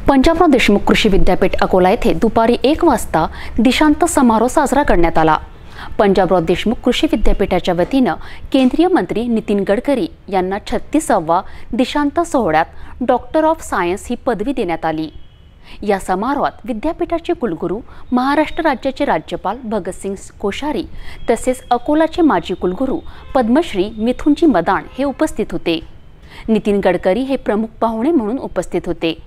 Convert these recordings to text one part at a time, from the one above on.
पंजाबराव देशमुख कृषी विद्यापीठ अकोला येथे दुपारी 1 वाजता दीक्षांत समारोह साजरा करण्यात आला। पंजाबराव देशमुख कृषी विद्यापीठाच्या वतीने केंद्रीय मंत्री नितीन गडकरी यांना 36वा दीक्षांत सोहळ्यात डॉक्टर ऑफ सायन्स ही पदवी देण्यात आली। या समारोहात विद्यापीठाचे कुलगुरू, महाराष्ट्र राज्याचे राज्यपाल भगतसिंग कोश्यारी तसेच अकोलाचे माजी कुलगुरू पद्मश्री मिथुनजी मदान हे उपस्थित होते। नितीन गडकरी हे प्रमुख पाहुणे म्हणून उपस्थित होते।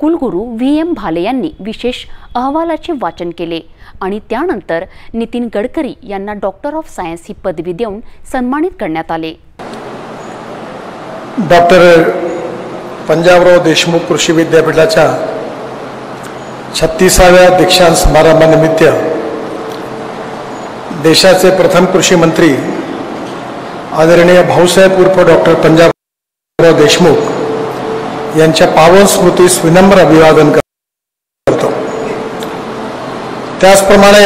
कुलगुरू VM भाले यांनी विशेष अहवालाचे वाचन केले आणि त्यानंतर नितीन गडकरी यांना डॉक्टर ऑफ सायन्स ही पदवी देऊन सन्मानित करण्यात आले। डॉक्टर पंजाबराव देशमुख कृषी विद्यापीठाच्या 36व्या दीक्षांत समारंभानिमित्त देशाचे प्रथम कृषी मंत्री आदरणीय भाऊसाहेब उर्फ डॉक्टर पंजाबराव देशमुख यांच्या पावन स्मृतीस विनम्र अभिवादन करतो। त्याचप्रमाणे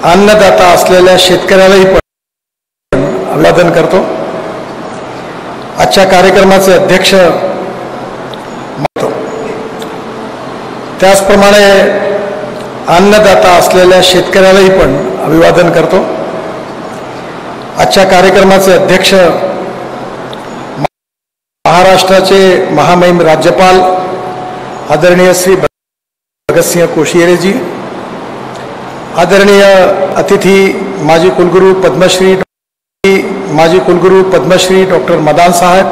अन्नदाता असलेल्या शेतकऱ्यालाही पण अभिवादन करतो। आजच्या कार्यक्रमाचे अध्यक्ष त्याचप्रमाणे अन्नदाता असलेल्या शेतकऱ्यालाही पण अभिवादन करतो। आजच्या कार्यक्रमाचे अध्यक्ष महाराष्ट्राचे महामहिम राज्यपाल आदरणीय श्री भगतसिंग कोश्यारी जी, आदरणीय अतिथि माजी कुलगुरू पद्मश्री डॉक्टर मदान साहब,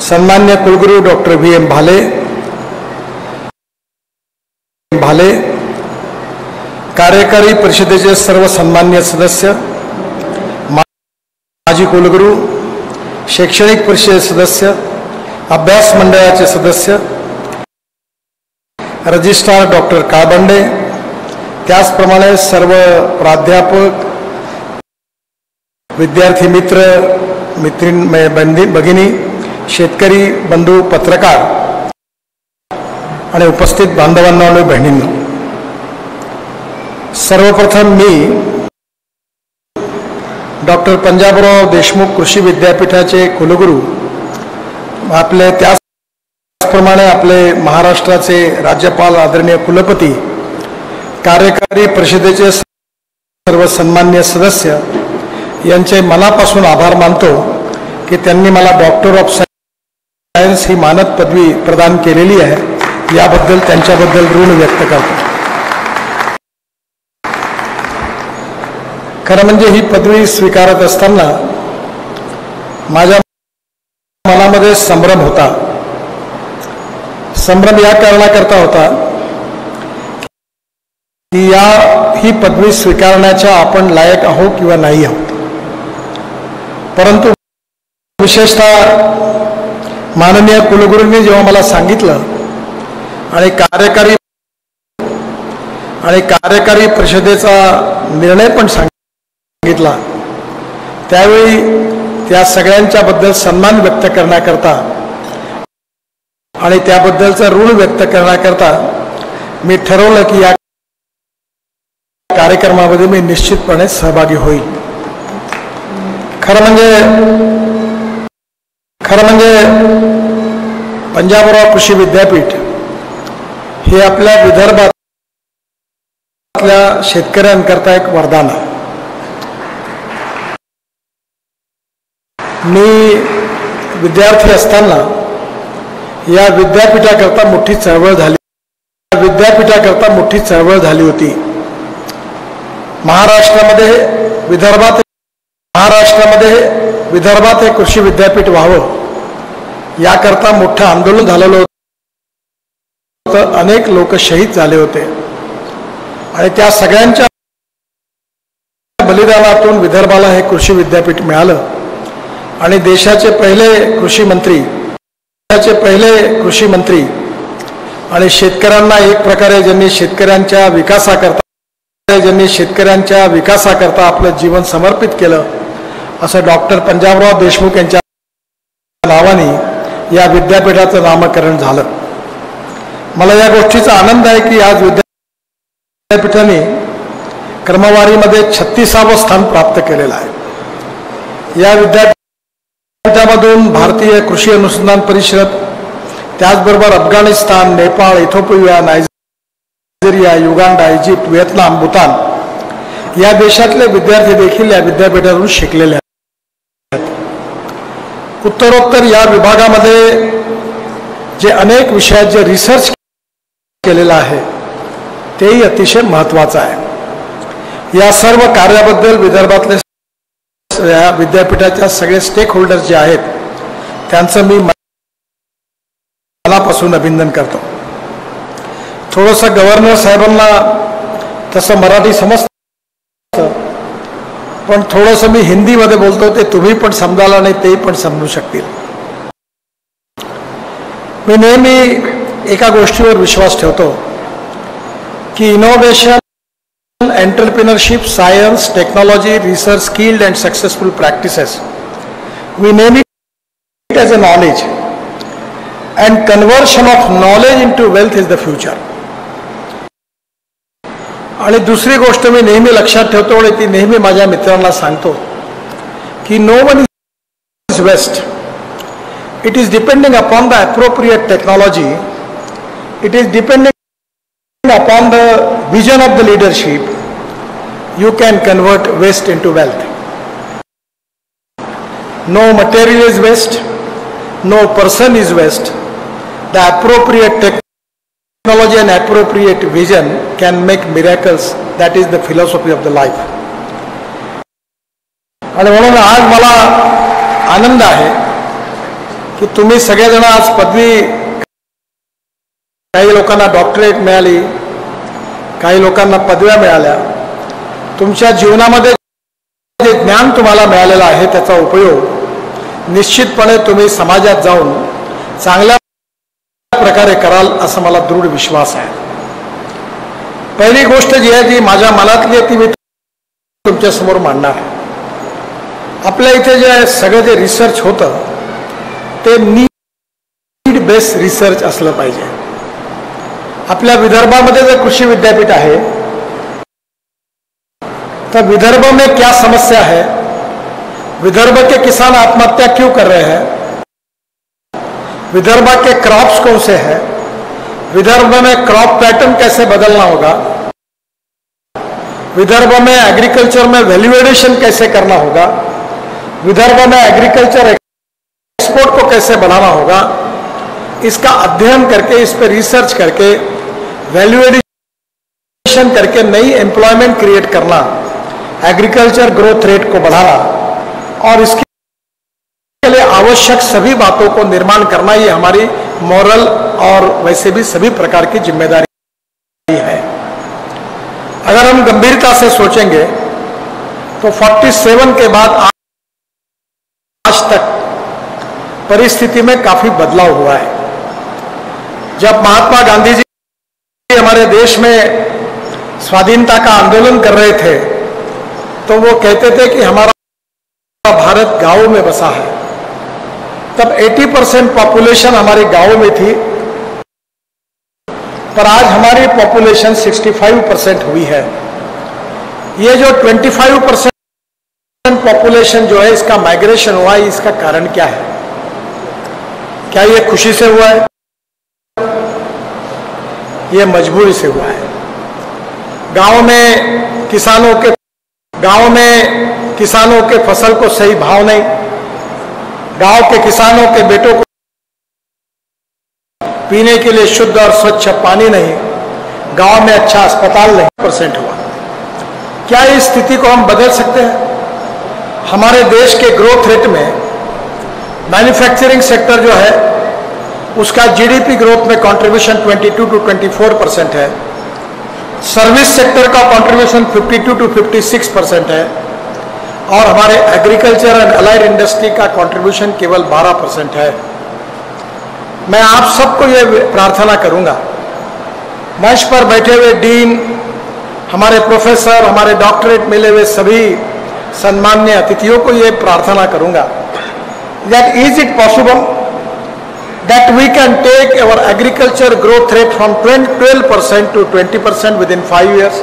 सन्मान्य कुलगुरू डॉक्टर VM भाले, कार्यकारी परिषदेचे सर्व सन्मान्य सदस्य, माजी कुलगुरू, शैक्षणिक परिषद सदस्य, अभ्यास मंडळाचे सदस्य, रजिस्ट्रार डॉक्टर काळबंडे, त्याचप्रमाणे सर्व प्राध्यापक, विद्यार्थी मित्र, भगिनी, शेतकरी बंधू, पत्रकार आणि उपस्थित बांधवांनो आणि बहिणींनो, सर्वप्रथम मी डॉक्टर पंजाबराव देशमुख कृषी विद्यापीठाचे कुलगुरू, आपले त्याचप्रमाणे आपले महाराष्ट्राचे राज्यपाल आदरणीय कुलपती, कार्यकारी परिषदेचे सर्व सन्मान्य सदस्य यांचे मनापासून आभार मानतो की त्यांनी मला डॉक्टर ऑफ सायन्स ही मानद पदवी प्रदान केलेली आहे। याबद्दल त्यांच्याबद्दल ऋण व्यक्त करतो। खरं म्हणजे ही पदवी स्वीकारत असताना माझ्या मनामध्ये संभ्रम होता। संभ्रम या कारणाकरता होता की ही पदवी स्वीकारण्याच्या आपण लायक आहो किंवा नाही आहोत। परंतु विशेषतः माननीय कुलगुरूंनी जेव्हा मला सांगितलं आणि कार्यकारी परिषदेचा निर्णय पण सांगितला, त्यावेळी त्या सगळ्यांच्या बद्दल सन्मान व्यक्त करण्याकरता आणि त्याबद्दलचं ऋण व्यक्त करण्याकरता मी ठरवलं की या कार्यक्रमामध्ये मी निश्चितपणे सहभागी होईल। खरं म्हणजे पंजाबराव कृषी विद्यापीठ हे आपल्या विदर्भातल्या शेतकऱ्यांकरता एक वरदान आहे। मी विद्यार्थी असताना या विद्यापीठाकरता मोठी चळवळ झाली होती। महाराष्ट्रामध्ये विदर्भात हे कृषी विद्यापीठ व्हावं याकरता मोठं आंदोलन झालेलं होतं। अनेक लोक शहीद झाले होते आणि त्या सगळ्यांच्या बलिदानातून विदर्भाला हे कृषी विद्यापीठ मिळालं आणि देशाचे पहिले कृषी मंत्री आणि शेतकऱ्यांना एक प्रकारे ज्यांनी शेतकऱ्यांच्या विकासाकरता आपलं जीवन समर्पित केलं, असं डॉक्टर पंजाबराव देशमुख यांच्या नावाने या विद्यापीठाचं नामकरण झालं। मला या गोष्टीचा आनंद आहे की आज विद्यापीठाने क्रमवारीमध्ये 36वे स्थान प्राप्त केलेलं आहे। या विद्यापीठामधून भारतीय कृषी अनुसंधान परिषद, त्याचबरोबर अफगाणिस्तान, नेपाळ, इथिओपिया, नायजेरिया, युगांडा, इजिप्त, व्हिएतनाम, भूतान या देशातले विद्यार्थी देखील या विद्यापीठातून शिकलेले आहेत। उत्तरोत्तर या विभागामध्ये जे अनेक विषयात जे रिसर्च केलेलं आहे तेही अतिशय महत्त्वाचं आहे। या सर्व कार्याबद्दल विदर्भातले या विद्यापीठाच्या सगळे स्टेक होल्डर्स जे आहेत त्यांचं मी मनापासून अभिनंदन करतो। थोडंसं गव्हर्नर साहेबांना तसं मराठी समजतं, पण थोडंसं मी हिंदीमध्ये बोलतो ते तुम्ही पण समजायला नाही तेही पण समजू शकतील। मी नेहमी एका गोष्टीवर विश्वास ठेवतो की innovation, entrepreneurship, science, technology, research, skilled and successful practices we name it as a knowledge and conversion of knowledge into wealth is the future. आणि दुसरी गोष्ट मी नेहमी लक्षात ठेवतो आणि ती नेहमी माझ्या मित्रांना सांगतो की no one is waste, it is depending upon the appropriate technology, it is depending upon the vision of the leadership, you can convert waste into wealth. No material is waste, no person is waste. The appropriate technology and appropriate vision can make miracles. That is the philosophy of the life. आणि म्हणून आज मला आनंद आहे की तुम्ही सगळेजण आज पदवी, काही लोकांना डॉक्टरेट मिळाली, काही लोकांना पदव्या मिळाल्या। तुमच्या जीवनामध्ये जे ज्ञान तुम्हाला मिळालेलं आहे त्याचा उपयोग निश्चितपणे तुम्ही समाजात जाऊन चांगल्या प्रकारे कराल असं मला दृढ विश्वास आहे। पहिली गोष्ट जी आहे ती माझ्या मनातली आहे ती मी तुमच्या समोर मांडणार आहे। आपल्या इथे जे सगळं जे रिसर्च होतं ते नीड बेस्ड रिसर्च असलं पाहिजे। आपल्या विदर्भामध्ये जो कृषि विद्यापीठ है तो विदर्भ में क्या समस्या है, विदर्भ के किसान आत्महत्या क्यों कर रहे हैं, विदर्भ के क्रॉप्स कौन से हैं, विदर्भ में क्रॉप पैटर्न कैसे बदलना होगा, विदर्भ में एग्रीकल्चर में वैल्यू एडिशन कैसे करना होगा, विदर्भ में एग्रीकल्चर एक्सपोर्ट को कैसे बढ़ाना होगा, इसका अध्ययन करके, इस पर रिसर्च करके, वैल्यू एडिशन करके नई एम्प्लॉयमेंट क्रिएट करना, एग्रीकल्चर ग्रोथ रेट को बढ़ाना और इसके लिए आवश्यक सभी बातों को निर्माण करना, ये हमारी मॉरल और वैसे भी सभी प्रकार की जिम्मेदारी है। अगर हम गंभीरता से सोचेंगे तो 47 के बाद आज तक परिस्थिति में काफी बदलाव हुआ है। जब महात्मा गांधी जी हमारे देश में स्वाधीनता का आंदोलन कर रहे थे तो वो कहते थे कि हमारा भारत गांवों में बसा है। तब 80% पॉपुलेशन हमारे गांवों में थी, पर आज हमारी पॉपुलेशन 65% हुई है। ये जो 25% पॉपुलेशन जो है इसका माइग्रेशन हुआ है, इसका कारण क्या है? क्या ये खुशी से हुआ है? ये मजबूरी से हुआ है। गांव में किसानों के फसल को सही भाव नहीं, गांव के किसानों के बेटों को पीने के लिए शुद्ध और स्वच्छ पानी नहीं, गांव में अच्छा अस्पताल नहीं % हुआ। क्या इस स्थिति को हम बदल सकते हैं? हमारे देश के ग्रोथ रेट में मैन्युफैक्चरिंग सेक्टर जो है उसका जीडीपी ग्रोथ में कंट्रीब्यूशन 22 to 24% है, सर्विस सेक्टर का कंट्रीब्यूशन 52 to 56% है और हमारे एग्रीकल्चर एंड अलाइड इंडस्ट्री का कंट्रीब्यूशन केवल 12% है। मैं आप सबको ये प्रार्थना करूंगा, मंच पर बैठे हुए डीन, हमारे प्रोफेसर, हमारे डॉक्टरेट मिले हुए सभी सम्मान्य अतिथियों को ये प्रार्थना करूंगा that is it possible that we can take our agriculture growth rate from 12% to 20% within 5 years?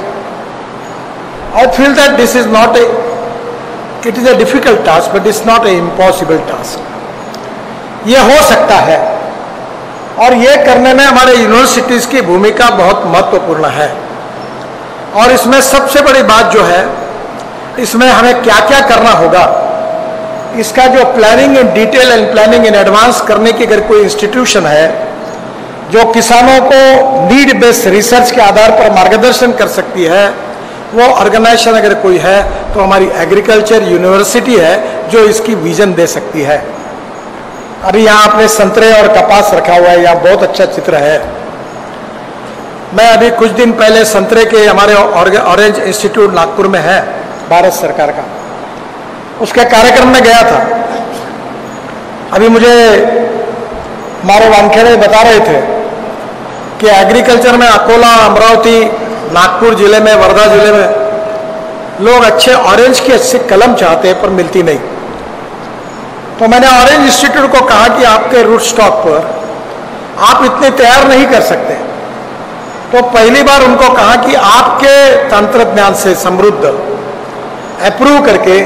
I feel that this is not it is a difficult task, but it's not an impossible task. ये हो सकता है और ये करने में हमारे universities की भूमिका बहुत महत्वपूर्ण है। और इसमें सबसे बड़ी बात जो है, इसमें हमें क्या क्या करना होगा, इसका जो planning in detail and planning in advance करने की अगर कोई इंस्टीट्यूशन है जो किसानों को नीड बेस्ड रिसर्च के आधार पर मार्गदर्शन कर सकती है, वो ऑर्गेनाइजेशन अगर कोई है तो हमारी एग्रीकल्चर यूनिवर्सिटी है जो इसकी विजन दे सकती है। अभी यहाँ आपने संतरे और कपास रखा हुआ है, यहाँ बहुत अच्छा चित्र है। मैं अभी कुछ दिन पहले संतरे के हमारे ऑरेंज इंस्टीट्यूट नागपुर में है भारत सरकार का, उसके कार्यक्रम में गया था। अभी मुझे हमारे वानखेड़े बता रहे थे कि एग्रीकल्चर में अकोला, अमरावती, नागपुर जिले में, वर्धा जिले में लोग अच्छे ऑरेंज की अच्छी कलम चाहते हैं पर मिलती नहीं। तो मैंने ऑरेंज इंस्टीट्यूट को कहा कि आपके रूट स्टॉक पर आप इतने तैयार नहीं कर सकते। तो पहली बार उनको कहा कि आपके तंत्रज्ञान से समृद्ध अप्रूव करके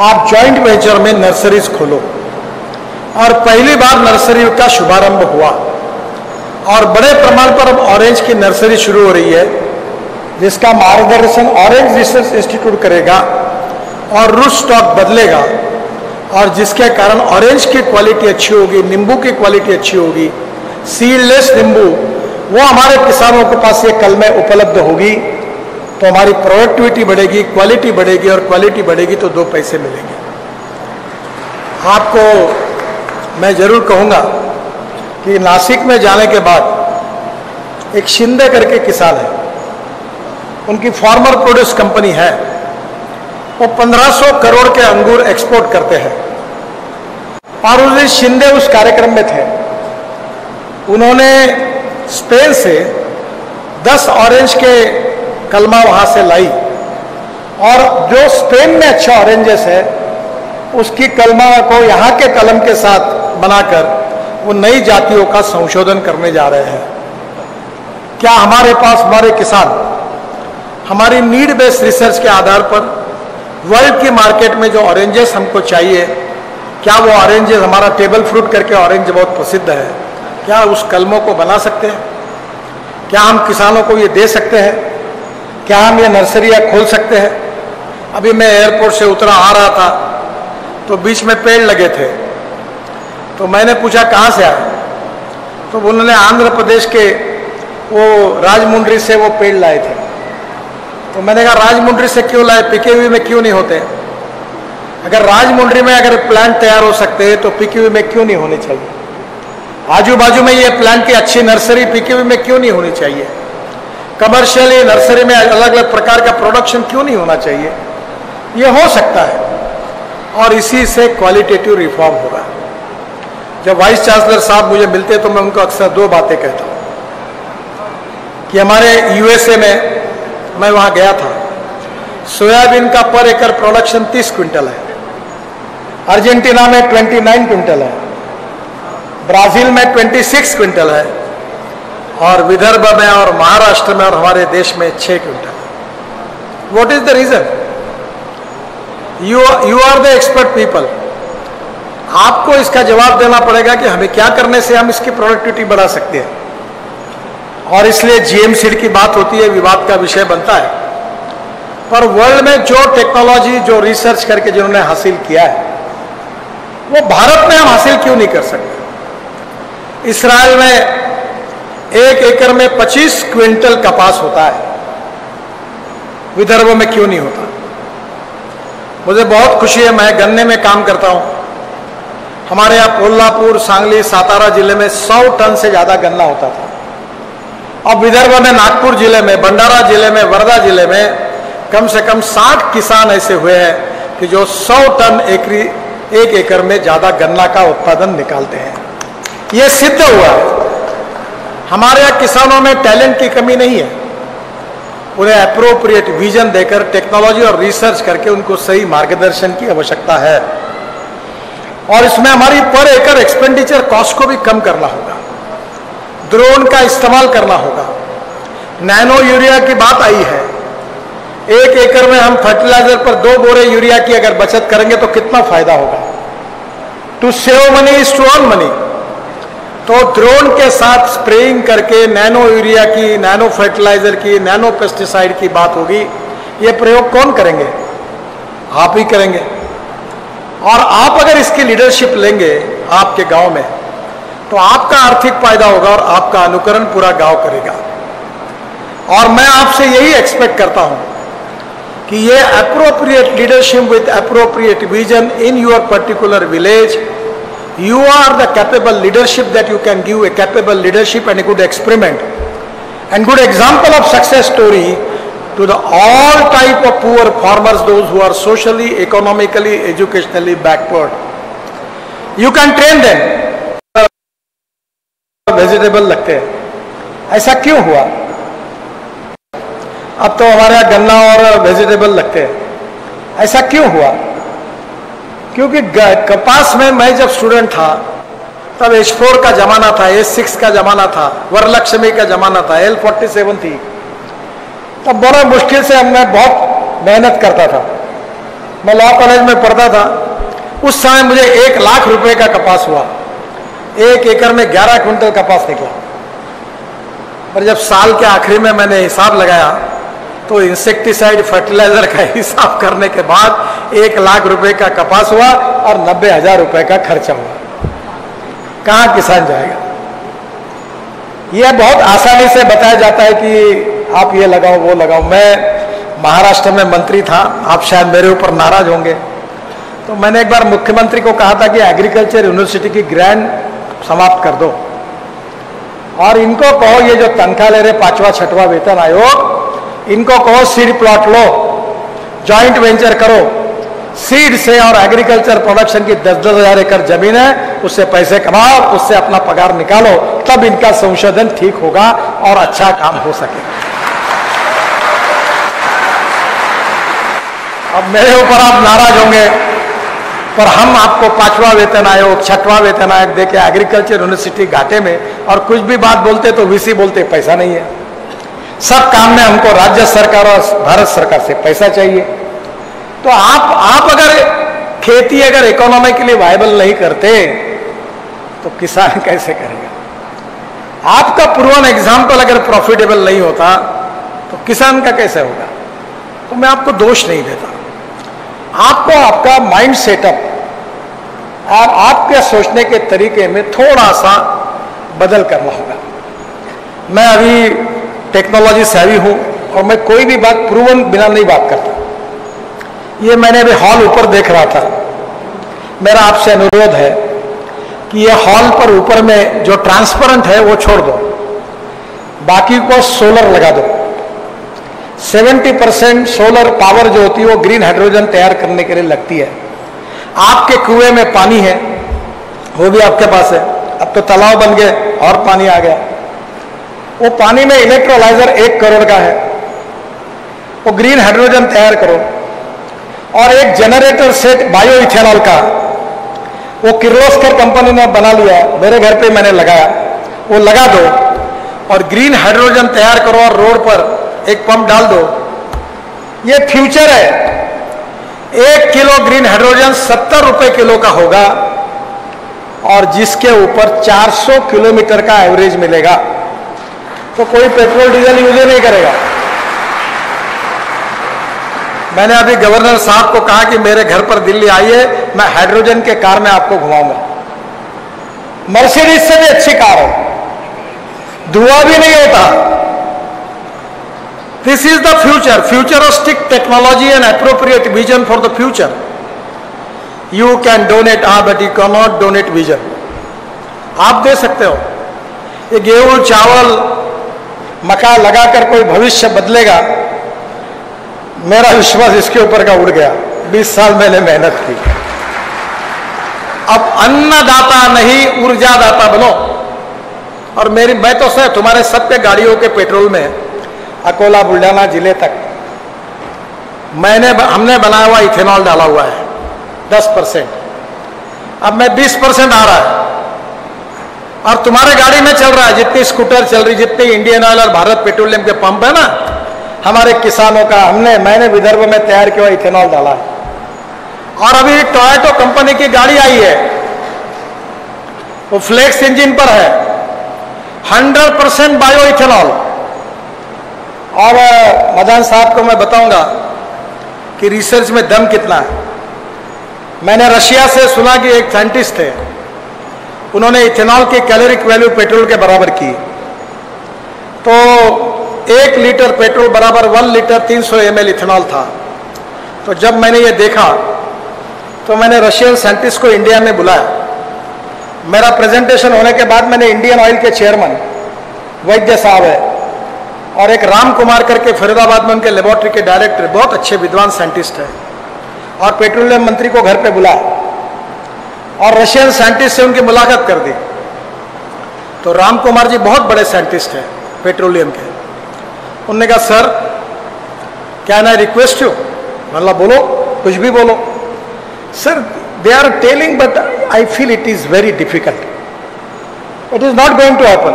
आप जॉइंट वेंचर में नर्सरीज खोलो। और पहली बार नर्सरी का शुभारंभ हुआ और बड़े प्रमाण पर अब ऑरेंज की नर्सरी शुरू हो रही है, जिसका मार्गदर्शन ऑरेंज रिसर्च इंस्टीट्यूट करेगा और रूट स्टॉक बदलेगा, और जिसके कारण ऑरेंज की क्वालिटी अच्छी होगी, नींबू की क्वालिटी अच्छी होगी, सीडलेस नींबू वो हमारे किसानों के पास ये कल में उपलब्ध होगी, तो हमारी प्रोडक्टिविटी बढ़ेगी, क्वालिटी बढ़ेगी, और क्वालिटी बढ़ेगी तो 2 पैसे मिलेंगे। आपको मैं जरूर कहूँगा कि नासिक में जाने के बाद एक शिंदे करके किसान है, उनकी फार्मर प्रोड्यूस कंपनी है, वो 1500 करोड़ के अंगूर एक्सपोर्ट करते हैं। और उस दिन शिंदे उस कार्यक्रम में थे। उन्होंने स्पेन से 10 ऑरेंज के कलमा वहां से लाई, और जो स्पेन में अच्छा ऑरेंजेस है उसकी कलमा को यहाँ के कलम के साथ बनाकर वो नई जातियों का संशोधन करने जा रहे हैं। क्या हमारे पास हमारे किसान हमारी नीड बेस्ड रिसर्च के आधार पर वर्ल्ड की मार्केट में जो ऑरेंजेस हमको चाहिए, क्या वो ऑरेंजेस, हमारा टेबल फ्रूट करके ऑरेंज बहुत प्रसिद्ध है, क्या उस कलमों को बना सकते हैं? क्या हम किसानों को ये दे सकते हैं? क्या हम ये नर्सरियाँ खोल सकते हैं? अभी मैं एयरपोर्ट से उतरा आ रहा था तो बीच में पेड़ लगे थे, तो मैंने पूछा कहाँ से आए, तो उन्होंने आंध्र प्रदेश के वो राजमुंड्री से वो पेड़ लाए थे। तो मैंने कहा राजमुंड्री से क्यों लाए, पीकेवी में क्यों नहीं होते? अगर राजमुंड्री में अगर प्लांट तैयार हो सकते हैं तो पीकेवी में क्यों नहीं होने चाहिए? आजू बाजू में ये प्लांट की अच्छी नर्सरी पीकेवी में क्यों नहीं होनी चाहिए? कमर्शियली नर्सरी में अलग अलग प्रकार का प्रोडक्शन क्यों नहीं होना चाहिए? ये हो सकता है, और इसी से क्वालिटेटिव रिफॉर्म होगा। जब वाइस चांसलर साहब मुझे मिलते तो मैं उनको अक्सर 2 बातें कहता हूँ कि हमारे यूएसए में मैं वहाँ गया था, सोयाबीन का पर एकड़ प्रोडक्शन 30 क्विंटल है, अर्जेंटीना में 29 क्विंटल है, ब्राजील में 26 क्विंटल है, और विदर्भ में और महाराष्ट्र में और हमारे देश में 6 quintal. What is the reason? You are the expert people. आपको इसका जवाब देना पड़ेगा कि हमें क्या करने से हम इसकी प्रोडक्टिविटी बढ़ा सकते हैं। और इसलिए जीएम सीड की बात होती है, विवाद का विषय बनता है, पर वर्ल्ड में जो टेक्नोलॉजी, जो रिसर्च करके जिन्होंने हासिल किया है, वो भारत में हम हासिल क्यों नहीं कर सकते? इसराइल में 1 एकड़ में 25 क्विंटल कपास होता है, विदर्भ में क्यों नहीं होता? मुझे बहुत खुशी है, मैं गन्ने में काम करता हूं। हमारे यहाँ कोल्हापुर, सांगली, सातारा जिले में 100 टन से ज्यादा गन्ना होता था। अब विदर्भ में, नागपुर जिले में, भंडारा जिले में, वर्धा जिले में कम से कम 60 किसान ऐसे हुए हैं कि जो 100 टन 1 एकड़ में ज्यादा गन्ना का उत्पादन निकालते हैं। ये सिद्ध हुआ है। हमारे यहाँ किसानों में टैलेंट की कमी नहीं है, उन्हें अप्रोप्रिएट विजन देकर टेक्नोलॉजी और रिसर्च करके उनको सही मार्गदर्शन की आवश्यकता है। और इसमें हमारी पर एकड़ एक्सपेंडिचर कॉस्ट को भी कम करना होगा, ड्रोन का इस्तेमाल करना होगा। नैनो यूरिया की बात आई है, 1 एकड़ में हम फर्टिलाइजर पर 2 बोरे यूरिया की अगर बचत करेंगे तो कितना फायदा होगा। To save money is to earn money. तो ड्रोन के साथ स्प्रेइंग करके नैनो यूरिया की, नैनो फर्टिलाइजर की, नैनो पेस्टिसाइड की बात होगी। ये प्रयोग कौन करेंगे? आप ही करेंगे। और आप अगर इसकी लीडरशिप लेंगे आपके गांव में, तो आपका आर्थिक फायदा होगा और आपका अनुकरण पूरा गांव करेगा। और मैं आपसे यही एक्सपेक्ट करता हूं कि ये appropriate leadership with appropriate vision in your particular village, you are the capable leadership that you can give a capable leadership and a good experiment and good example of success story to the all type of poor farmers, those who are socially, economically, educationally backward. You can train them. Vegetable लगते हैं, ऐसा क्यों हुआ? अब तो हमारे यहाँ गन्ना और वेजिटेबल लगते हैं, ऐसा क्यों हुआ? क्योंकि कपास में मैं जब स्टूडेंट था तब H4 का जमाना था, H6 का जमाना था, वरलक्ष्मी का जमाना था, L47 थी। तब बड़ा मुश्किल से मैं बहुत मेहनत करता था। मैं लॉ कॉलेज में पढ़ता था। उस समय मुझे 1 लाख रुपए का कपास हुआ। 1 एकड़ में 11 क्विंटल कपास निकला। पर जब साल के आखिरी में मैंने हिसाब लगाया तो इंसेक्टिसाइड फर्टिलाइजर का हिसाब करने के बाद 1 लाख रुपए का कपास हुआ और 90,000 रुपए का खर्चा हुआ। कहां किसान जाएगा? यह बहुत आसानी से बताया जाता है कि आप ये लगाओ वो लगाओ। मैं महाराष्ट्र में मंत्री था, आप शायद मेरे ऊपर नाराज होंगे, तो मैंने एक बार मुख्यमंत्री को कहा था कि एग्रीकल्चर यूनिवर्सिटी की ग्रांट समाप्त कर दो और इनको कहो ये जो तनख्वाह ले रहे 5वां 6वां वेतन आयोग, इनको कहो सीड प्लॉट लो, जॉइंट वेंचर करो, सीड से और एग्रीकल्चर प्रोडक्शन की 10-10 हजार एकड़ जमीन है, उससे पैसे कमाओ, उससे अपना पगार निकालो, तब इनका संशोधन ठीक होगा और अच्छा काम हो सकेगा। अब मेरे ऊपर आप नाराज होंगे, पर हम आपको 5वां वेतन आयोग 6वां वेतन आयोग देके एग्रीकल्चर यूनिवर्सिटी घाटे में, और कुछ भी बात बोलते तो वीसी बोलते पैसा नहीं है। सब काम में हमको राज्य सरकार और भारत सरकार से पैसा चाहिए। तो आप अगर खेती अगर इकोनॉमिकली वायबल नहीं करते तो किसान कैसे करेगा? आपका प्रूवन एग्जाम्पल अगर प्रॉफिटेबल नहीं होता तो किसान का कैसे होगा? तो मैं आपको दोष नहीं देता, आपको आपका माइंड सेटअप और आपके सोचने के तरीके में थोड़ा सा बदल करना होगा। मैं अभी टेक्नोलॉजी सेवी हूं और मैं कोई भी बात प्रूवन बिना नहीं बात करता। ये मैंने अभी हॉल ऊपर देख रहा था, मेरा आपसे अनुरोध है कि ये हॉल पर ऊपर में जो ट्रांसपेरेंट है वो छोड़ दो, बाकी को सोलर लगा दो। 70% सोलर पावर जो होती है वो ग्रीन हाइड्रोजन तैयार करने के लिए लगती है। आपके कुएं में पानी है, वो भी आपके पास है, अब तो तालाब बन गए और पानी आ गया। वो पानी में इलेक्ट्रोलाइजर 1 करोड़ का है, वो ग्रीन हाइड्रोजन तैयार करो। और एक जनरेटर सेट बायो इथेनॉल का, वो किर्लोस्कर कंपनी ने बना लिया है, मेरे घर पे मैंने लगाया, वो लगा दो और ग्रीन हाइड्रोजन तैयार करो और रोड पर एक पंप डाल दो। ये फ्यूचर है। 1 किलो ग्रीन हाइड्रोजन 70 रुपए किलो का होगा और जिसके ऊपर 400 किलोमीटर का एवरेज मिलेगा, तो कोई पेट्रोल डीजल यूज नहीं करेगा। मैंने अभी गवर्नर साहब को कहा कि मेरे घर पर दिल्ली आइए, मैं हाइड्रोजन के कार में आपको घुमाऊंगा। मर्सिडीज से भी अच्छी कार है, धुआं भी नहीं होता। This is the future, futuristic technology and appropriate vision for the future. You can donate are but you can not donate vision. आप दे सकते हो, ये गेहूं चावल मक्का लगाकर कोई भविष्य बदलेगा, मेरा विश्वास इसके ऊपर का उड़ गया। 20 साल मैंने मेहनत की। अब अन्नदाता नहीं ऊर्जादाता बनो। और मैं तो सर तुम्हारे सबके गाड़ियों के पेट्रोल में अकोला बुल्ढाना जिले तक हमने बनाया हुआ इथेनॉल डाला हुआ है 10%। अब मैं 20% आ रहा है और तुम्हारे गाड़ी में चल रहा है, जितनी स्कूटर चल रही, जितनी इंडियन ऑयल और भारत पेट्रोलियम के पंप है ना, हमारे किसानों का मैंने विदर्भ में तैयार किया इथेनॉल डाला है। और अभी टोयोटो कंपनी की गाड़ी आई है, वो फ्लेक्स इंजन पर है, 100% बायो इथेनॉल। और मदान साहब को मैं बताऊंगा कि रिसर्च में दम कितना है। मैंने रशिया से सुना कि एक साइंटिस्ट थे, उन्होंने इथेनॉल की कैलोरिक वैल्यू पेट्रोल के बराबर की। तो 1 लीटर पेट्रोल बराबर 1 लीटर 300 ml इथेनॉल था। तो जब मैंने ये देखा तो मैंने रशियन साइंटिस्ट को इंडिया में बुलाया। मेरा प्रेजेंटेशन होने के बाद मैंने इंडियन ऑयल के चेयरमैन वैद्य साहब है और एक राम कुमार करके फरीदाबाद में उनके लेबोरेटरी के डायरेक्टर, बहुत अच्छे विद्वान साइंटिस्ट है, और पेट्रोलियम मंत्री को घर पे बुलाया और रशियन साइंटिस्ट से उनकी मुलाकात कर दी। तो राम कुमार जी बहुत बड़े साइंटिस्ट हैं पेट्रोलियम के। उन्होंने कहा sir can I request you, मतलब बोलो कुछ भी बोलो। Sir they are telling but I feel it is very difficult, it is not going to happen.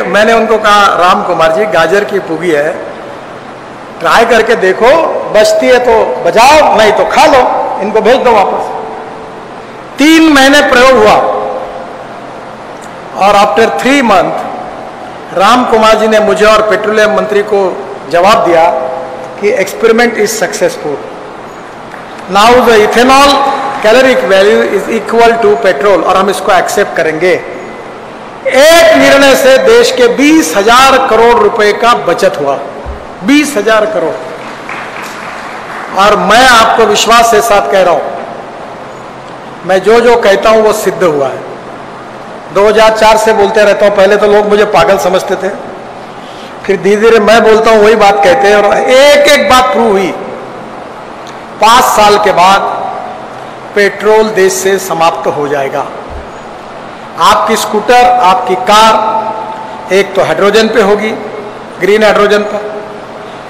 मैंने उनको कहा राम कुमार जी गाजर की पुगी है, ट्राई करके देखो, बचती है तो बजाओ, नहीं तो खा लो, इनको भेज दो वापस। 3 महीने प्रयोग हुआ और आफ्टर 3 मंथ राम कुमार जी ने मुझे और पेट्रोलियम मंत्री को जवाब दिया कि experiment is successful, now the ethanol caloric value is equal to petrol, और हम इसको एक्सेप्ट करेंगे। एक निर्णय से देश के 20,000 करोड़ रुपए का बचत हुआ, 20,000 करोड़। और मैं आपको विश्वास के साथ कह रहा हूं, मैं जो जो कहता हूं वो सिद्ध हुआ है। 2004 से बोलते रहता हूं, पहले तो लोग मुझे पागल समझते थे, फिर धीरे धीरे मैं बोलता हूं वही बात कहते हैं, और एक एक बात प्रूव हुई। 5 साल के बाद पेट्रोल देश से समाप्त हो जाएगा। आपकी स्कूटर, आपकी कार एक तो हाइड्रोजन पे होगी, ग्रीन हाइड्रोजन पर,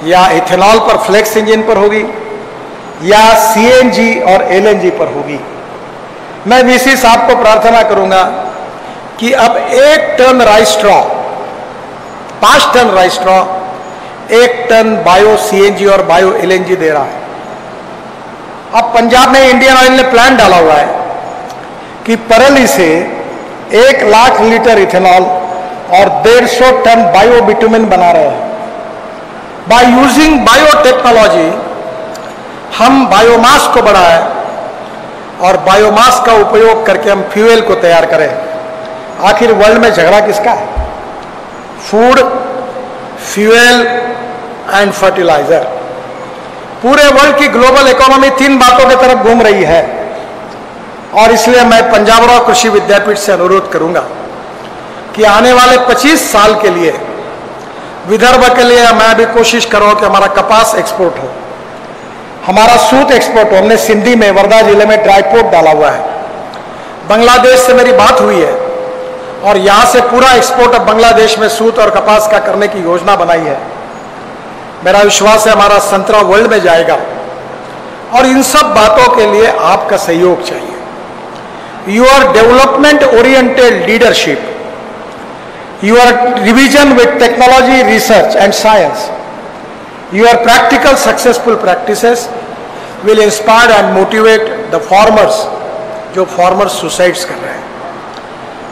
या इथेनॉल पर फ्लेक्स इंजन पर होगी, या सीएनजी और एलएनजी पर होगी। मैं वीसी साहब को प्रार्थना करूंगा कि अब 1 tonne rice straw, 5 tonne rice straw 1 tonne bio CNG और बायो एलएनजी दे रहा है। अब पंजाब में इंडियन ऑयल ने प्लान डाला हुआ है कि परली से 1 लाख लीटर इथेनॉल और 150 टन बायो बिटुमिन बना रहे हैं। बाय यूजिंग बायोटेक्नोलॉजी हम बायोमास को बढ़ाएं और बायोमास का उपयोग करके हम फ्यूल को तैयार करें। आखिर वर्ल्ड में झगड़ा किसका है? Food, fuel and fertiliser. पूरे वर्ल्ड की ग्लोबल इकोनॉमी 3 बातों की तरफ घूम रही है, और इसलिए मैं पंजाबराव कृषि विद्यापीठ से अनुरोध करूंगा कि आने वाले 25 साल के लिए विदर्भ के लिए मैं भी कोशिश करूं कि हमारा कपास एक्सपोर्ट हो, हमारा सूत एक्सपोर्ट हो। हमने सिंधी में, वर्धा जिले में ड्राई पोर्ट डाला हुआ है। बांग्लादेश से मेरी बात हुई है और यहां से पूरा एक्सपोर्ट अब बांग्लादेश में सूत और कपास का करने की योजना बनाई है। मेरा विश्वास है हमारा संतरा वर्ल्ड में जाएगा, और इन सब बातों के लिए आपका सहयोग चाहिए। Your development oriented leadership, your revision with technology, research and science, your practical successful practices will inspire and motivate the farmers जो farmers suicides कर रहे हैं।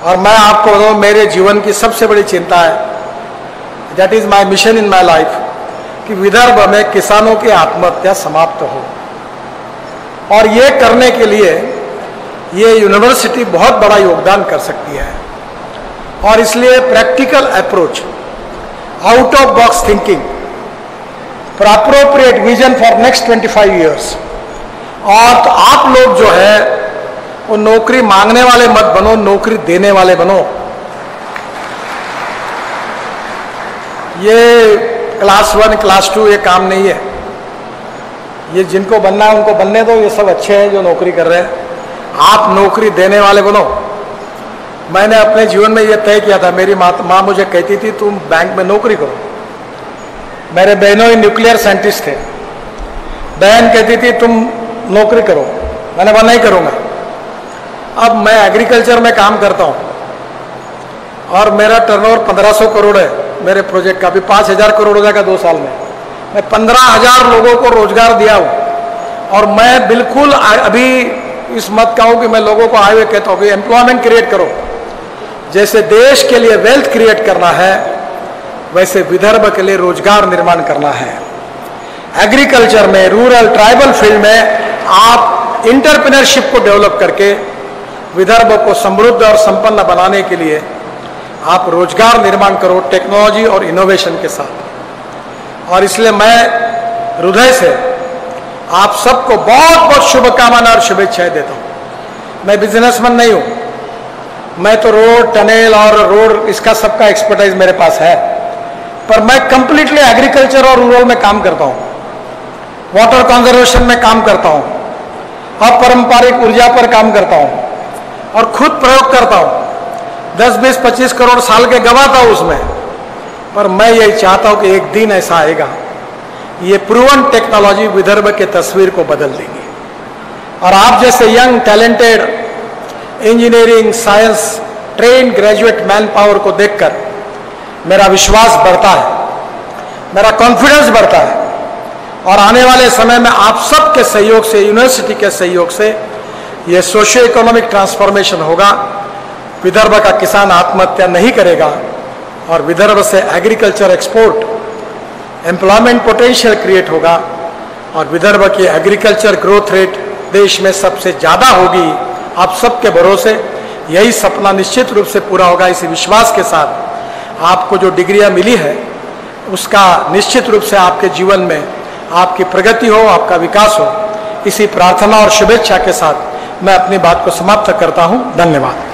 और मैं आपको बताऊं, मेरे जीवन की सबसे बड़ी चिंता है, that is my mission in my life, कि विदर्भ में किसानों की आत्महत्या समाप्त हो। और ये करने के लिए ये यूनिवर्सिटी बहुत बड़ा योगदान कर सकती है, और इसलिए practical approach, out of box thinking, for appropriate vision for next 25 years. और तो आप लोग जो है वो नौकरी मांगने वाले मत बनो, नौकरी देने वाले बनो। ये क्लास 1 क्लास 2 ये काम नहीं है, ये जिनको बनना है उनको बनने दो, ये सब अच्छे हैं जो नौकरी कर रहे हैं। आप नौकरी देने वाले बनो। मैंने अपने जीवन में यह तय किया था, मेरी माँ मुझे कहती थी तुम बैंक में नौकरी करो। मेरे बहनों ही न्यूक्लियर साइंटिस्ट थे, बहन कहती थी तुम नौकरी करो, मैंने वह नहीं करूँगा। अब मैं एग्रीकल्चर में काम करता हूँ और मेरा टर्नओवर 1500 करोड़ है मेरे प्रोजेक्ट का, अभी 5000 करोड़ हो जाएगा 2 साल में। मैं 15,000 लोगों को रोजगार दिया हूँ, और मैं बिल्कुल अभी इस मत कहूँ कि मैं लोगों को आए हुए कहता हूँ कि एम्प्लॉयमेंट क्रिएट करो। जैसे देश के लिए वेल्थ क्रिएट करना है, वैसे विदर्भ के लिए रोजगार निर्माण करना है। एग्रीकल्चर में, रूरल ट्राइबल फील्ड में आप इंटरप्रेन्योरशिप को डेवलप करके विदर्भ को समृद्ध और संपन्न बनाने के लिए आप रोजगार निर्माण करो टेक्नोलॉजी और इनोवेशन के साथ। और इसलिए मैं हृदय से आप सबको बहुत बहुत शुभकामनाएं और शुभेच्छाएं देता हूं। मैं बिजनेसमैन नहीं हूं, मैं तो रोड, टनल और रोड इसका सबका एक्सपर्टाइज मेरे पास है, पर मैं कंप्लीटली एग्रीकल्चर और रूरल में काम करता हूं, वाटर कंजर्वेशन में काम करता हूं, अपारंपरिक ऊर्जा पर काम करता हूं और खुद प्रयोग करता हूं। 10, 20, 25 करोड़ साल के गवाता हूं उसमें, पर मैं यही चाहता हूं कि एक दिन ऐसा आएगा, ये प्रूवन टेक्नोलॉजी विदर्भ के तस्वीर को बदल देगी। और आप जैसे young talented engineering, science train graduate man power को देखकर मेरा विश्वास बढ़ता है, मेरा कॉन्फिडेंस बढ़ता है। और आने वाले समय में आप सबके सहयोग से, यूनिवर्सिटी के सहयोग से ये सोशियो इकोनॉमिक ट्रांसफॉर्मेशन होगा। विदर्भ का किसान आत्महत्या नहीं करेगा और विदर्भ से agriculture export, employment potential create होगा और विदर्भ की एग्रीकल्चर ग्रोथ रेट देश में सबसे ज़्यादा होगी। आप सबके भरोसे यही सपना निश्चित रूप से पूरा होगा। इसी विश्वास के साथ आपको जो डिग्रियां मिली है उसका निश्चित रूप से आपके जीवन में आपकी प्रगति हो, आपका विकास हो। इसी प्रार्थना और शुभेच्छा के साथ मैं अपनी बात को समाप्त करता हूं। धन्यवाद।